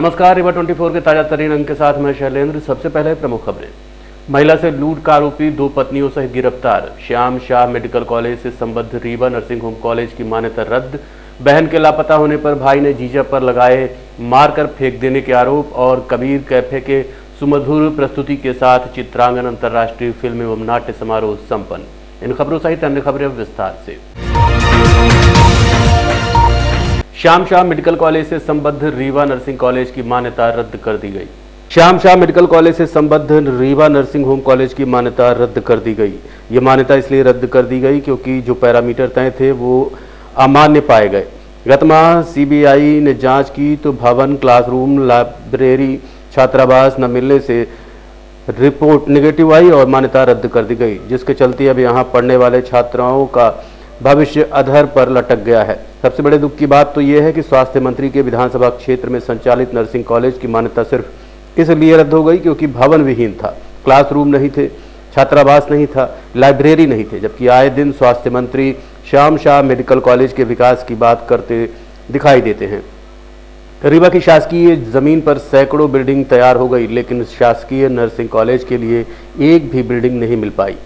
नमस्कार, रिवा 24 के ताजा तरीन अंक के साथ मैं शैलेंद्र। सबसे पहले प्रमुख खबरें। महिला से लूट का आरोपी 2 पत्नियों सहित गिरफ्तार। श्याम शाह मेडिकल कॉलेज से संबद्ध रीवा नर्सिंग होम कॉलेज की मान्यता रद्द। बहन के लापता होने पर भाई ने जीजा पर लगाए मारकर फेंक देने के आरोप। और कबीर कैफे के सुमधुर प्रस्तुति के साथ चित्रांगन अंतर्राष्ट्रीय फिल्म एवं नाट्य समारोह संपन्न। इन खबरों सहित अन्य खबरें विस्तार से। श्याम शाह मेडिकल कॉलेज से संबद्ध रीवा नर्सिंग कॉलेज की मान्यता रद्द कर दी गई। श्याम शाह मेडिकल कॉलेज से संबद्ध रीवा नर्सिंग होम कॉलेज की मान्यता रद्द कर दी गई। ये मान्यता इसलिए रद्द कर दी गई क्योंकि जो पैरामीटर तय थे वो अमान्य पाए गए। गत माह सीबीआई ने जांच की तो भवन, क्लासरूम, लाइब्रेरी, छात्रावास न मिलने से रिपोर्ट नेगेटिव आई और मान्यता रद्द कर दी गई, जिसके चलते अब यहाँ पढ़ने वाले छात्राओं का भविष्य अधर पर लटक गया है। सबसे बड़े दुख की बात तो यह है कि स्वास्थ्य मंत्री के विधानसभा क्षेत्र में संचालित नर्सिंग कॉलेज की मान्यता सिर्फ इसलिए रद्द हो गई क्योंकि भवन विहीन था, क्लासरूम नहीं थे, छात्रावास नहीं था, लाइब्रेरी नहीं थे, जबकि आए दिन स्वास्थ्य मंत्री श्याम शाह मेडिकल कॉलेज के विकास की बात करते दिखाई देते हैं। रीवा की शासकीय जमीन पर सैकड़ों बिल्डिंग तैयार हो गई, लेकिन शासकीय नर्सिंग कॉलेज के लिए एक भी बिल्डिंग नहीं मिल पाई।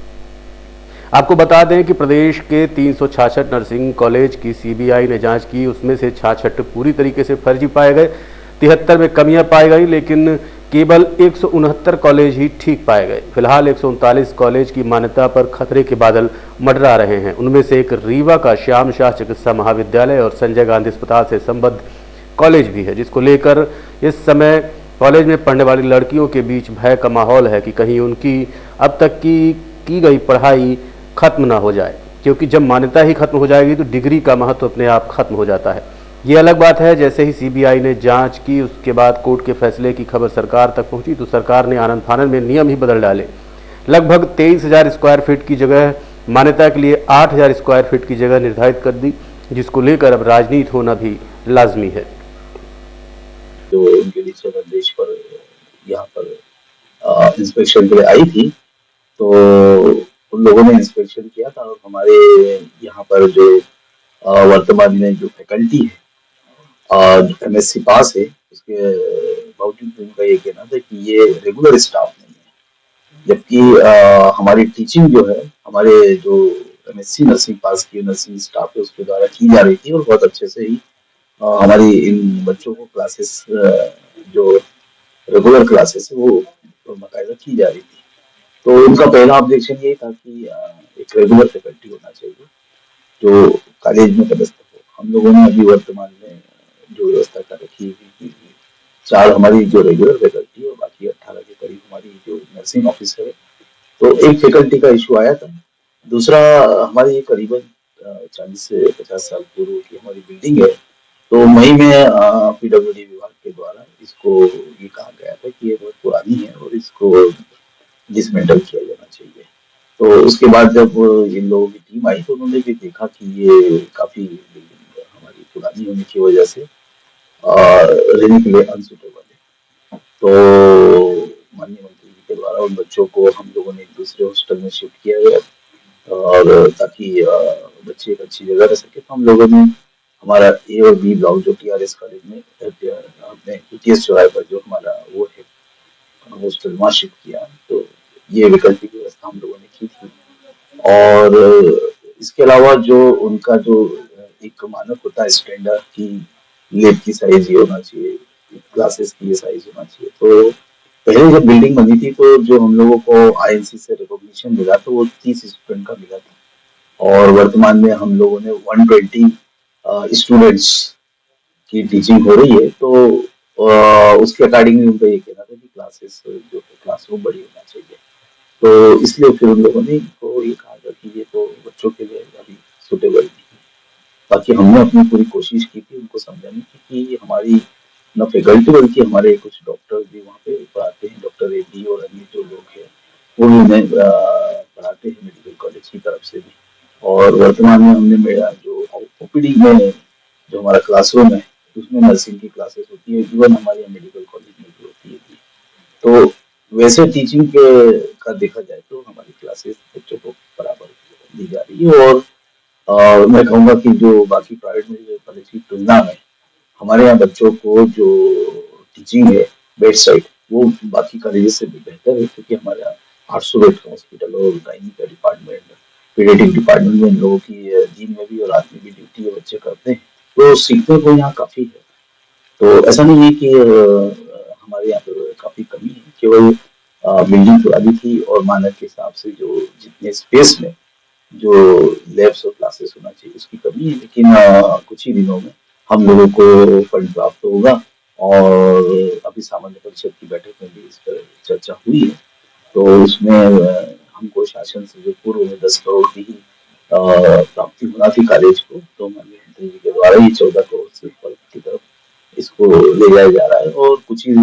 आपको बता दें कि प्रदेश के 366 नर्सिंग कॉलेज की सीबीआई ने जांच की, उसमें से 66 पूरी तरीके से फर्जी पाए गए, 73 में कमियां पाई गई, लेकिन केवल 169 कॉलेज ही ठीक पाए गए। फिलहाल 139 कॉलेज की मान्यता पर खतरे के बादल मंडरा रहे हैं। उनमें से एक रीवा का श्याम शाह चिकित्सा महाविद्यालय और संजय गांधी अस्पताल से संबद्ध कॉलेज भी है, जिसको लेकर इस समय कॉलेज में पढ़ने वाली लड़कियों के बीच भय का माहौल है कि कहीं उनकी अब तक की गई पढ़ाई खत्म ना हो जाए, क्योंकि जब मान्यता ही खत्म हो जाएगी तो डिग्री का महत्व अपने आप खत्म हो जाता है। ये अलग बात है, जैसे ही सीबीआई ने जांच की उसके बाद कोर्ट के फैसले की खबर सरकार तक पहुंची तो सरकार ने आनन फानन में नियम ही बदल डाले। लगभग 23,000 स्क्वायर फीट की जगह मान्यता के लिए 8,000 स्क्वायर फीट की जगह निर्धारित कर दी, जिसको लेकर अब राजनीति होना भी लाजमी है। जो उनके दिशा निर्देश पर यहाँ पर इंस्पेक्शन के लिए आई थी, तो उन लोगों ने इंस्पेक्शन किया था और हमारे यहाँ पर जो वर्तमान में जो फैकल्टी है एमएससी पास है, उसके बावजूद उनका ये कहना था कि ये रेगुलर स्टाफ नहीं है, जबकि हमारी टीचिंग जो है हमारे जो एमएससी नर्सिंग पास की नर्सिंग स्टाफ है उसके द्वारा की जा रही थी और बहुत अच्छे से ही हमारी इन बच्चों को क्लासेस जो रेगुलर क्लासेस है वो बाकायदा की जा रही थी। तो उनका पहला ऑब्जेक्शन यही था कि एक रेगुलर फैकल्टी होना चाहिए जो कॉलेज में पदस्थ हो। हम लोगों ने अभी वर्तमान में जो व्यवस्था कर रखी है कि 4 हमारी जो रेगुलर फैकल्टी है और बाकी 18 के करीब हमारी जो नर्सिंग ऑफिसर है, तो एक फैकल्टी का इशू आया था। दूसरा, हमारी करीबन 40 से 50 साल पूर्व की हमारी बिल्डिंग है, तो मई में पीडब्ल्यूडी विभाग के द्वारा इसको ये कहा गया था कि ये बहुत पुरानी है और इसको डिसमेंटल किया जाना चाहिए। तो उसके बाद जब इन लोगों की टीम आई तो उन्होंने भी देखा कि ये काफी बिल्डिंग हमारी पुरानी होने की वजह से रहने के लिए अनसुटेबल है। तो माननीय मंत्री जी के द्वारा उन बच्चों को हम लोगों ने एक दूसरे हॉस्टल में शिफ्ट किया गया और ताकि बच्चे एक अच्छी जगह रह सके। तो हम लोगों ने हमारा ए और बी ब्लॉक जो टीआरएस कॉलेज में अपने टीटीएस चौराहे पर जो हमारा वो है हॉस्टल वहाँ शिफ्ट किया। तो ये विकल्प की व्यवस्था हम लोगों ने की थी। और इसके अलावा जो उनका जो एक मानक होता है स्टैंडर्ड की लैब की साइज ये होना चाहिए, क्लासेस की ये साइज होना चाहिए। तो पहले जब बिल्डिंग बनी थी तो जो हम लोगों को आईएनसी से रिकॉग्निशन मिला तो वो 30 स्टूडेंट का मिला था और वर्तमान में हम लोगों ने 120 स्टूडेंट्स की टीचिंग हो रही है। तो उसके अकॉर्डिंगली उनका ये कहना था कि क्लासेस जो क्लासरूम बड़ी होना चाहिए। तो इसलिए फिर उन लोगों ने तो ये कहा था कि ये तो बच्चों के लिए अभी सुटेबल नहीं है। बाकी हमने अपनी पूरी कोशिश की थी उनको समझाने की कि हमारी न फैकल्टी बल्कि हमारे कुछ डॉक्टर भी वहाँ पे पढ़ाते हैं, डॉक्टर रेड्डी और अन्य जो लोग हैं वो भी उन्हें पढ़ाते हैं मेडिकल कॉलेज की तरफ से भी। और वर्तमान में हमने मेरा जो ओपीडी में जो हमारा क्लासरूम है उसमें नर्सिंग की क्लासेस होती है, इवन हमारे यहाँ मेडिकल कॉलेज में भी होती है। तो वैसे टीचिंग के का देखा जाए तो हमारी क्लासेस बच्चों को बराबर दी जा रही है। और मैं कहूँगा कि जो बाकी प्राइवेट मेडिकल कॉलेज की तुलना में हमारे यहाँ बच्चों को जो जी है बेड साइड, वो बाकी कॉलेजेस से भी बेहतर है, क्योंकि हमारे यहाँ 800 बेड का हॉस्पिटल और गायनी का डिपार्टमेंट, पीडियाट्रिक डिपार्टमेंट में इन लोगों की दिन में भी और रात में भी ड्यूटी है, बच्चे करते हैं, तो सीखने को यहाँ काफी है। तो ऐसा नहीं है कि हमारे यहाँ पर काफी कमी है, केवल बिल्डिंग पुरानी थी और मानक के हिसाब से जो जितने स्पेस में जो लैब्स और क्लासेस होना चाहिए उसकी कमी है, लेकिन कुछ ही दिनों में हम लोगों को फंड प्राप्त होगा और अभी सामान्य परिषद की बैठक में भी इस पर चर्चा हुई है। तो उसमें हमको शासन से जो पूर्व में 10 करोड़ की ही प्राप्ति होना थी कॉलेज को, तो माननीय मंत्री जी के द्वारा ही 14 करोड़ से ऊपर की तरफ इसको ले जाया जा रहा है और कुछ ही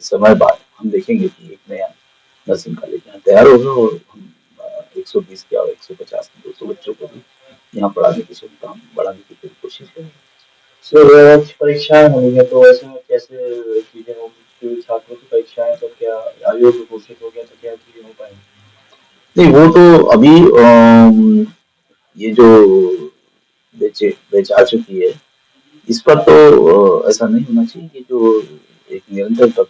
समय बाद हम देखेंगे कि एक नया नर्सिंग कॉलेज यहाँ तैयार होगा और हम 120 या 150 200 बच्चों को भी यहाँ पढ़ाने की सुविधा हम बढ़ाने की पूरी कोशिश करेंगे। सर परीक्षाएं होंगी है, तो ऐसे में कैसे चीजें होंगी? छात्रों की परीक्षाएं तो क्या आयोग घोषित हो गया, तो क्या चीजें हो पाएंगी? नहीं, वो तो अभी ये जो बैच आ चुकी है, इस पर तो ऐसा नहीं होना चाहिए कि जो एक निरंतर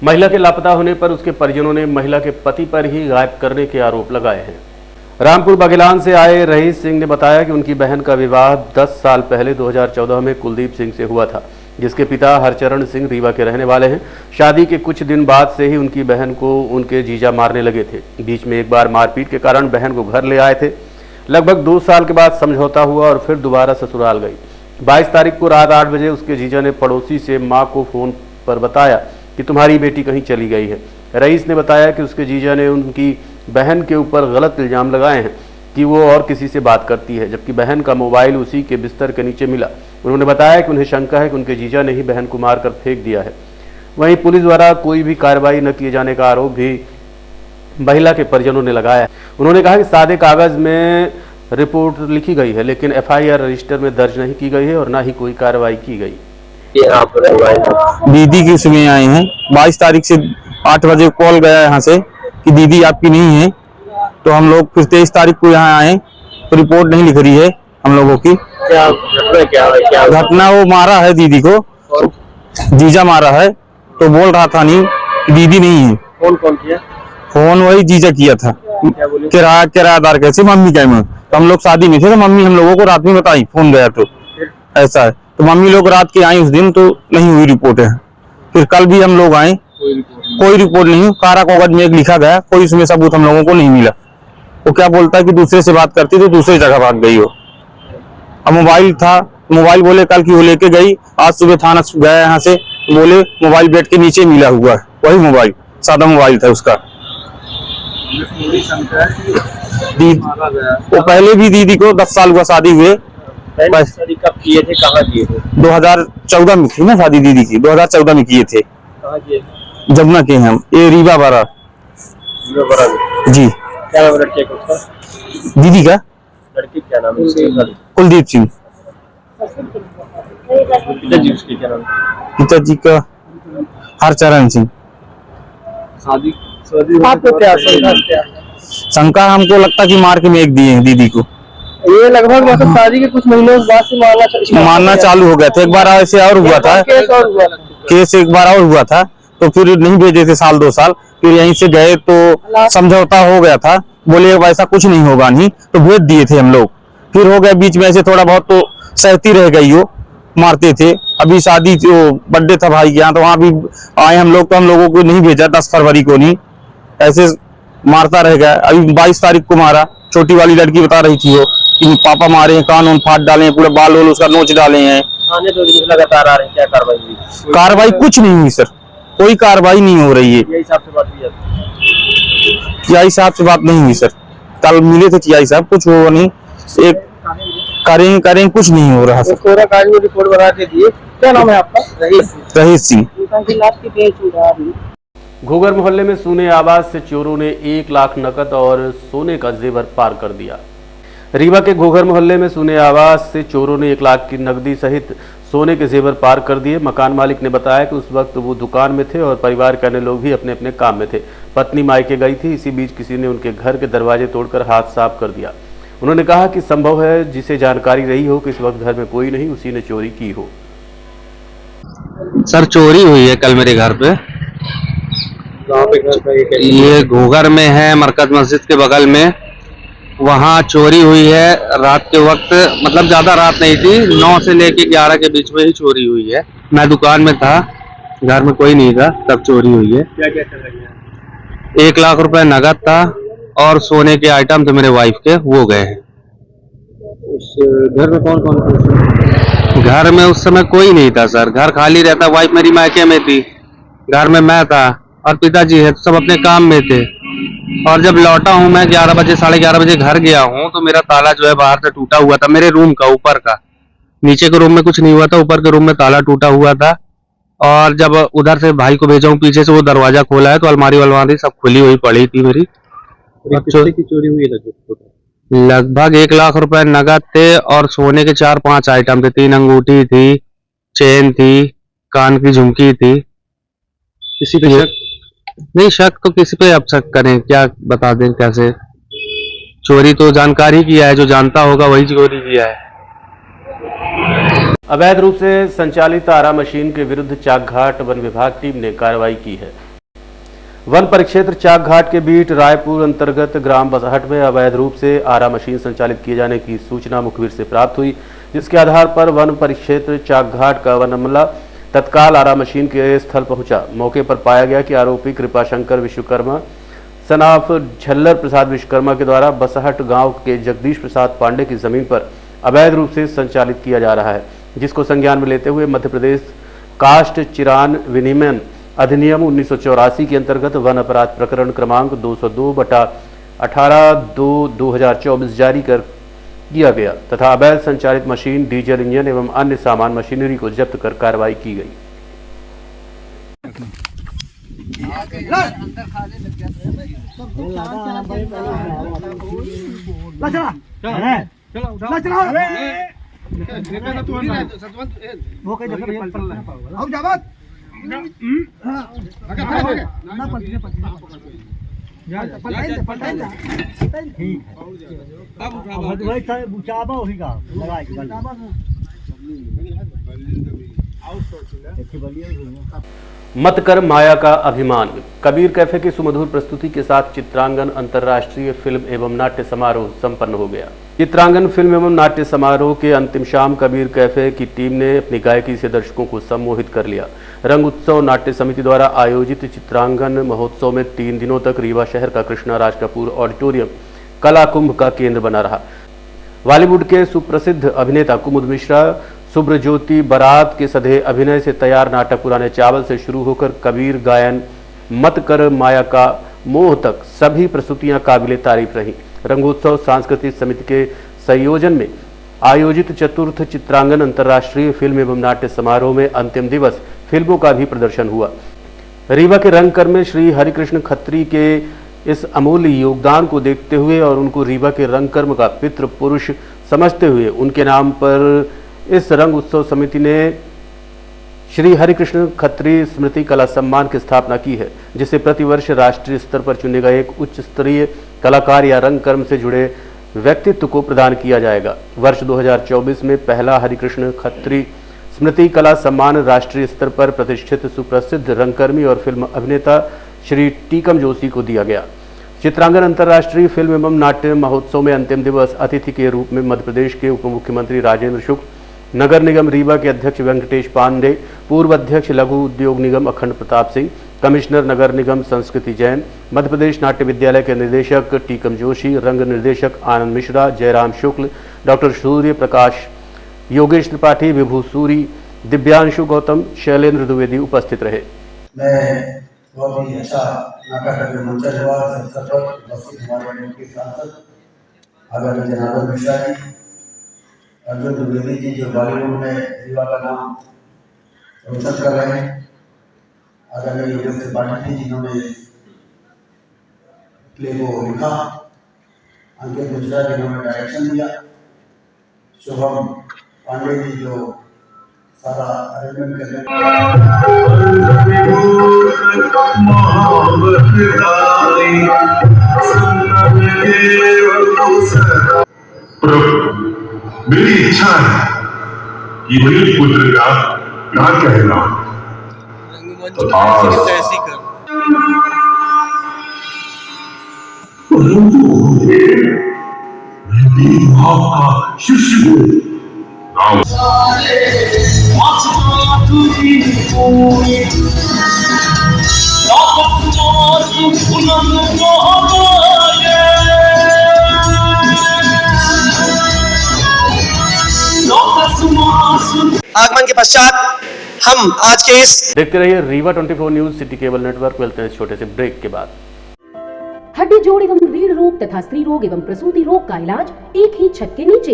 महिला के लापता होने पर उसके परिजनों ने महिला के पति पर ही गायब करने के आरोप लगाए हैं। रामपुर बघेलान से आए रहीस सिंह ने बताया कि उनकी बहन का विवाह 10 साल पहले 2014 में कुलदीप सिंह से हुआ था, जिसके पिता हरचरण सिंह रीवा के रहने वाले हैं। शादी के कुछ दिन बाद से ही उनकी बहन को उनके जीजा मारने लगे थे। बीच में एक बार मारपीट के कारण बहन को घर ले आए थे। लगभग 2 साल के बाद समझौता हुआ और फिर दोबारा ससुराल गई। 22 तारीख को रात 8 बजे उसके जीजा ने पड़ोसी से मां को फोन पर बताया कि तुम्हारी बेटी कहीं चली गई है। रईस ने बताया कि उसके जीजा ने उनकी बहन के ऊपर गलत इल्जाम लगाए हैं कि वो और किसी से बात करती है, जबकि बहन का मोबाइल उसी के बिस्तर के नीचे मिला। उन्होंने बताया कि उन्हें शंका है कि उनके जीजा ने ही बहन को मारकर फेंक दिया है। वहीं पुलिस द्वारा कोई भी कार्रवाई न किए जाने का आरोप भी महिला के परिजनों ने लगाया है। उन्होंने कहा कि सादे कागज में रिपोर्ट लिखी गई है, लेकिन FIR रजिस्टर में दर्ज नहीं की गई है और न ही कोई कार्रवाई की गई। दीदी की सुबह आए हैं 22 तारीख से 8 बजे कॉल गया यहाँ से कि दीदी आपकी नहीं है, तो हम लोग फिर 23 तारीख को यहाँ आए तो रिपोर्ट नहीं लिख रही है हम लोगों की। क्या घटना? वो मारा है दीदी को, जीजा मारा है, तो बोल रहा था नहीं कि दीदी नहीं है। कौन किया? फोन वही जीजा किया था। किरायादार कैसे? मम्मी क्या में, तो हम लोग शादी में थे, तो मम्मी हम लोगों को रात में बताई फोन गया तो ऐसा है, तो मम्मी लोग रात के आई उस दिन, तो नहीं हुई रिपोर्ट है। फिर कल भी हम लोग आए, कोई रिपोर्ट नहीं, कारा कागज में एक लिखा गया, कोई इसमें सबूत हम लोगों को नहीं मिला। वो क्या बोलता है कि दूसरे से बात करती तो दूसरी जगह भाग गई हो। अब मोबाइल था, मोबाइल बोले कल की वो लेके गई, आज सुबह थाना गया यहाँ से, बोले मोबाइल बेड के नीचे मिला हुआ है, वही मोबाइल सादा मोबाइल था उसका। वो पहले भी दीदी को 10 साल हुआ शादी हुए। शादी कब किए थे, कहाँ किए थे? 2014 में थी ना शादी दीदी की, 2014 में किए थे। कहाँ किए थे? जमुना के हम, ये रीवा बारा जी। क्या नाम लड़के का? दीदी का लड़की क्या नाम है? कुलदीप सिंह। पिताजी उसके क्या नाम? पिताजी का हरचरण सिंह। शादी आपको क्या शंका हमको लगता कि मार के फेंक दिए हैं दीदी को। ये लगभग मतलब शादी के कुछ महीनों बाद से मारना चालू हो गया था। एक बार ऐसे और हुआ था, केस एक बार और हुआ था, तो फिर नहीं भेजे थे 1-2 साल, फिर यहीं से गए तो समझौता हो गया था, बोले वैसा कुछ नहीं होगा नहीं, तो भेज दिए थे हम लोग। फिर हो गया बीच में ऐसे थोड़ा बहुत, तो सहती रह गई हो, मारते थे। अभी शादी जो बर्थडे था भाई के यहाँ, तो वहां भी आए हम लोग, तो हम लोगों को नहीं भेजा 10 फरवरी को नहीं, ऐसे मारता रह गया। अभी 22 तारीख को मारा। छोटी वाली लड़की बता रही थी वो कि पापा मारे हैं, कान फाड़ डाले हैं, पूरे बाल वोल उसका नोच डाले हैं। थाने तो लगातार आ रहे हैं, क्या कार्रवाई हुई? कार्रवाई कुछ नहीं हुई सर, कोई कार्रवाई नहीं हो रही है। टीआई साहब से बात हुई? टीआई साहब से बात नहीं हुई सर, कल मिले थे टीआई साहब, कुछ हुआ नहीं, एक करें कुछ नहीं हो रहा सर। पूरा कागज में रिपोर्ट बना के दिए। क्या नाम है आपका? रहीस सिंह। घोघर मोहल्ले में सोने आवाज से चोरों ने 1 लाख नकद और सोने का जेवर पार कर दिया। रीवा के घोघर मोहल्ले में सोने आवाज से चोरों ने 1 लाख की नकदी सहित सोने के जेवर पार कर दिए। मकान मालिक ने बताया कि उस वक्त वो दुकान में थे और परिवार के अन्य लोग भी अपने अपने काम में थे। पत्नी मायके गई थी, इसी बीच किसी ने उनके घर के दरवाजे तोड़कर हाथ साफ कर दिया। उन्होंने कहा कि संभव है जिसे जानकारी रही हो कि इस वक्त घर में कोई नहीं, उसी ने चोरी की हो। सर चोरी हुई है कल मेरे घर पे। कहाँ पे घर था ये? ये घूगर में है, मरकज मस्जिद के बगल में। वहाँ चोरी हुई है रात के वक्त, मतलब ज्यादा रात नहीं थी, 9 से लेके 11 के बीच में ही चोरी हुई है। मैं दुकान में था, घर में कोई नहीं था, तब चोरी हुई है। क्या क्या चला गया? 1 लाख रुपए नगद था और सोने के आइटम थे मेरे वाइफ के, वो गए हैं। उस घर में कौन कौन था? घर में उस समय कोई नहीं था सर, घर खाली रहता। वाइफ मेरी मायके में थी, घर में मैं था और पिताजी है, तो सब अपने काम में थे। और जब लौटा हूँ मैं 11 बजे, 11:30 बजे घर गया हूँ, तो मेरा ताला जो है बाहर से टूटा हुआ था, मेरे रूम का ऊपर का। नीचे के रूम में कुछ नहीं हुआ था, ऊपर के रूम में ताला टूटा हुआ था। और जब उधर से भाई को भेजा हूँ, पीछे से वो दरवाजा खोला है तो अलमारी वलमारी सब खुली हुई पड़ी थी मेरी। कितने की चोरी हुई है? लगभग 1 लाख रुपए नगद थे और सोने के 4-5 आइटम थे। 3 अंगूठी थी, चेन थी, कान की झुमकी थी। किसी पे शक? नहीं, शक तो किसी पे अब शक करें, क्या बता दें कैसे। चोरी तो जानकारी किया है, जो जानता होगा वही चोरी किया है। अवैध रूप से संचालित आरा मशीन के विरुद्ध चाकघाट वन विभाग टीम ने कार्रवाई की है। वन परिक्षेत्र चाकघाट के बीट रायपुर अंतर्गत ग्राम बसहट में अवैध रूप से आरा मशीन संचालित किए जाने की सूचना मुखबिर से प्राप्त हुई, जिसके आधार पर वन परिक्षेत्र चाकघाट का वन अमला तत्काल आरा मशीन के स्थल पहुंचा। मौके पर पाया गया कि आरोपी कृपाशंकर विश्वकर्मा सनाफ झल्लर प्रसाद विश्वकर्मा के द्वारा बसहट गांव के जगदीश प्रसाद पांडे की जमीन पर अवैध रूप से संचालित किया जा रहा है, जिसको संज्ञान में लेते हुए मध्य प्रदेश काष्ठ चिरान विनिमयन अधिनियम 1984 के अंतर्गत वन अपराध प्रकरण क्रमांक 202/18/2024 जारी कर किया गया तथा अवैध संचालित मशीन, डीजल इंजन एवं अन्य सामान मशीनरी को जब्त कर कार्रवाई की गई। मत कर माया का अभिमान। कबीर कैफे की सुमधुर प्रस्तुति के साथ चित्रांगन अंतर्राष्ट्रीय फिल्म एवं नाट्य समारोह संपन्न हो गया। चित्रांगन फिल्म एवं नाट्य समारोह के अंतिम शाम कबीर कैफे की टीम ने अपनी गायकी से दर्शकों को सम्मोहित कर लिया। रंग उत्सव नाट्य समिति द्वारा आयोजित चित्रांगन महोत्सव में 3 दिनों तक रीवा शहर का कृष्णा राज कपूर ऑडिटोरियम कला कुंभ का केंद्र बना रहा। बॉलीवुड के सुप्रसिद्ध अभिनेता कुमुद मिश्रा, सुब्रज्योति बरात के सधे अभिनय से तैयार नाटक पुराने चावल से शुरू होकर कबीर गायन, मत कर माया का मोह तक सभी प्रस्तुतियां काबिले तारीफ रहीं। रंगोत्सव सांस्कृतिक समिति के संयोजन में आयोजित चतुर्थ चित्रांगन अंतर्राष्ट्रीय फिल्म एवं नाट्य समारोह में अंतिम दिवस फिल्मों का भी प्रदर्शन हुआ। रीवा के रंगकर्म में श्री हरिकृष्ण खत्री के इस अमूल्य योगदान को देखते हुए और उनको रीवा के रंगकर्म का पितृ पुरुष समझते हुए उनके नाम पर इस रंग उत्सव समिति ने श्री हरिकृष्ण खत्री स्मृति कला सम्मान की स्थापना की है, जिसे प्रतिवर्ष राष्ट्रीय स्तर पर चुने गए एक उच्च स्तरीय कलाकार या रंगकर्म से जुड़े व्यक्तित्व को प्रदान किया जाएगा। वर्ष 2024 में पहला हरिकृष्ण खत्री स्मृति कला सम्मान राष्ट्रीय स्तर पर प्रतिष्ठित सुप्रसिद्ध रंगकर्मी और फिल्म अभिनेता श्री टीकम जोशी को दिया गया। चित्रांगन अंतर्राष्ट्रीय फिल्म एवं नाट्य महोत्सव में अंतिम दिवस अतिथि के रूप में मध्य प्रदेश के उप मुख्यमंत्री राजेंद्र शुक्ल, नगर निगम रीवा के अध्यक्ष वेंकटेश पांडे, पूर्व अध्यक्ष लघु उद्योग निगम अखंड प्रताप सिंह, कमिश्नर नगर निगम संस्कृति जैन, मध्य प्रदेश नाट्य विद्यालय के निदेशक टीकम जोशी, रंग निर्देशक आनंद मिश्रा, जयराम शुक्ल, डॉक्टर सूर्य प्रकाश, योगेश त्रिपाठी, विभू सूरी, दिव्यांशु गौतम, शैलेंद्र द्विवेदी उपस्थित रहे। मैं बहुत ही अच्छा नाटक का मंचन हुआ इस अवसर पर उपस्थित हमारे के सांसद आदरणीय जनार्दन मिश्रा जी, अर्जुन द्विवेदी जी जो बॉलीवुड में रीवा का नाम रोशन कर रहे हैं, आदरणीय योगेश त्रिपाठी जी जिन्होंने प्ले को लिखा, अंकित मिश्रा जिन्होंने डायरेक्शन दिया, शुभम पांडे जी जो सारा अरेंजमेंट करने मेरी इच्छा है कि मेरे पुत्र का नाम कहना बच्चों की जिंदगी तो ऐसी कर आगमन के पश्चात हम आज के इस देखते रहिए Rewa 24 news city cable network. मिलते हैं इस छोटे से ब्रेक के बाद। हड्डी जोड़ एवं रीढ़ रोग तथा स्त्री रोग एवं प्रसूति रोग का इलाज एक ही छत के नीचे।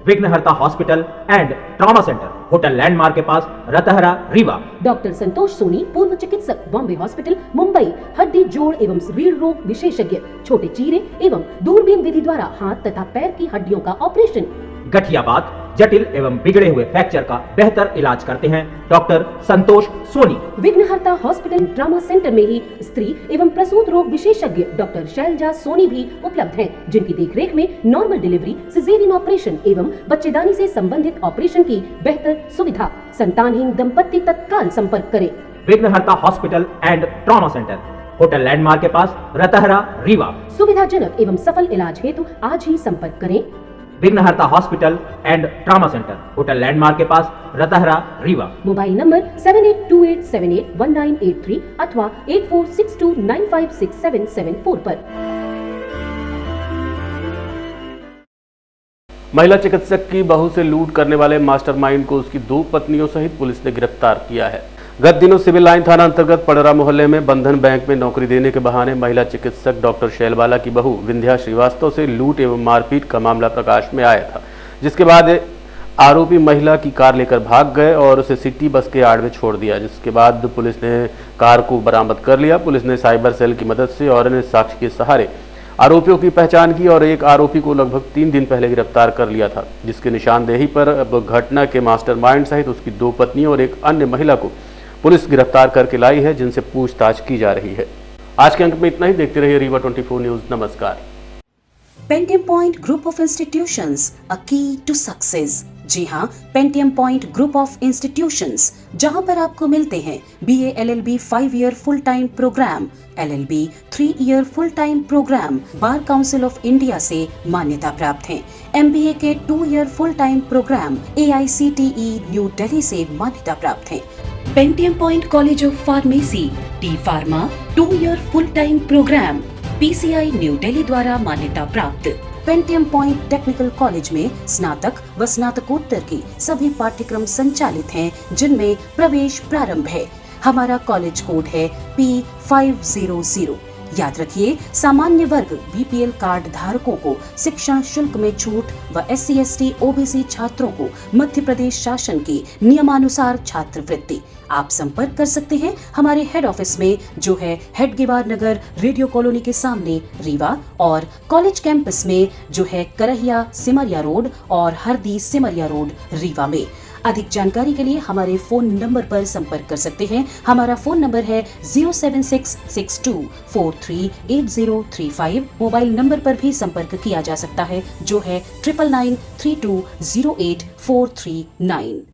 विघ्नहर्ता hospital and trauma centre, hotel landmark के पास, रतहरा, रीवा। डॉक्टर संतोष सोनी, पूर्व चिकित्सक, बॉम्बे हॉस्पिटल, मुंबई। हड्डी जोड़ एवं रीढ़ रोग विशेषज्ञ, छोटे चीरे एवं दूरबीन विधि द्वारा हाथ तथा पैर की हड्डियों का ऑपरेशन। गठियाबात, जटिल एवं बिगड़े हुए फ्रैक्चर का बेहतर इलाज करते हैं डॉक्टर संतोष सोनी। विघ्नहर्ता हॉस्पिटल ट्रॉमा सेंटर में ही स्त्री एवं प्रसूत रोग विशेषज्ञ डॉक्टर शैलजा सोनी भी उपलब्ध हैं, जिनकी देखरेख में नॉर्मल डिलीवरी, सिजेरियन ऑपरेशन एवं बच्चेदानी से संबंधित ऑपरेशन की बेहतर सुविधा। संतानहीन दंपत्ति तत्काल संपर्क करें। विघ्नहर्ता hospital and trauma centre, hotel landmark के पास, रतहरा, रीवा। सुविधाजनक एवं सफल इलाज हेतु आज ही संपर्क करें। विघ्नहर्ता hospital and trauma centre, hotel landmark के पास, रतहरा, रीवा। मोबाइल नंबर 7828781983 अथवा 8462956774 पर। महिला चिकित्सक की बहू से लूट करने वाले मास्टरमाइंड को उसकी 2 पत्नियों सहित पुलिस ने गिरफ्तार किया है। गत दिनों सिविल लाइन थाना अंतर्गत पड़रा मोहल्ले में बंधन बैंक में नौकरी देने के बहाने महिला चिकित्सक डॉक्टर शैलबाला की बहू विंध्या श्रीवास्तव से लूट एवं मारपीट का मामला प्रकाश में आया था, जिसके बाद आरोपी महिला की कार लेकर भाग गए और उसे सिटी बस के आड़ में छोड़ दिया, जिसके बाद पुलिस ने कार को बरामद कर लिया। पुलिस ने साइबर सेल की मदद से और अन्य साक्ष्य के सहारे आरोपियों की पहचान की और एक आरोपी को लगभग 3 दिन पहले गिरफ्तार कर लिया था, जिसके निशानदेही पर अब घटना के मास्टरमाइंड सहित उसकी 2 पत्नियों और एक अन्य महिला को पुलिस गिरफ्तार करके लाई है, जिनसे पूछताछ की जा रही है। आज के अंक में इतना ही। देखते रहिए रीवा 24 न्यूज। नमस्कार। Pentium point group of institutions, a key to success. जी हाँ, pentium point group of institutions, जहाँ पर आपको मिलते हैं BA LLB 5 year full time programme, LLB 3 year full time programme, bar council of India से मान्यता प्राप्त हैं। MBA के 2 year full time programme AICTE new Delhi से मान्यता प्राप्त हैं। Pentium point college of pharmacy, T pharma 2 year full time programme, PCI New Delhi द्वारा मान्यता प्राप्त। पेंटियम पॉइंट टेक्निकल कॉलेज में स्नातक व स्नातकोत्तर की सभी पाठ्यक्रम संचालित हैं, जिनमें प्रवेश प्रारंभ है। हमारा कॉलेज कोड है P500। याद रखिए, सामान्य वर्ग BPL कार्ड धारकों को शिक्षण शुल्क में छूट व SC ST OBC छात्रों को मध्य प्रदेश शासन की नियमानुसार छात्रवृत्ति। आप संपर्क कर सकते हैं हमारे हेड ऑफिस में, जो है हेडगेवार नगर, रेडियो कॉलोनी के सामने, रीवा, और कॉलेज कैंपस में, जो है करहिया सिमरिया रोड और हरदी सिमरिया रोड, रीवा में। अधिक जानकारी के लिए हमारे फोन नंबर पर संपर्क कर सकते हैं। हमारा फोन नंबर है 07662438035। मोबाइल नंबर पर भी संपर्क किया जा सकता है, जो है 9993208439।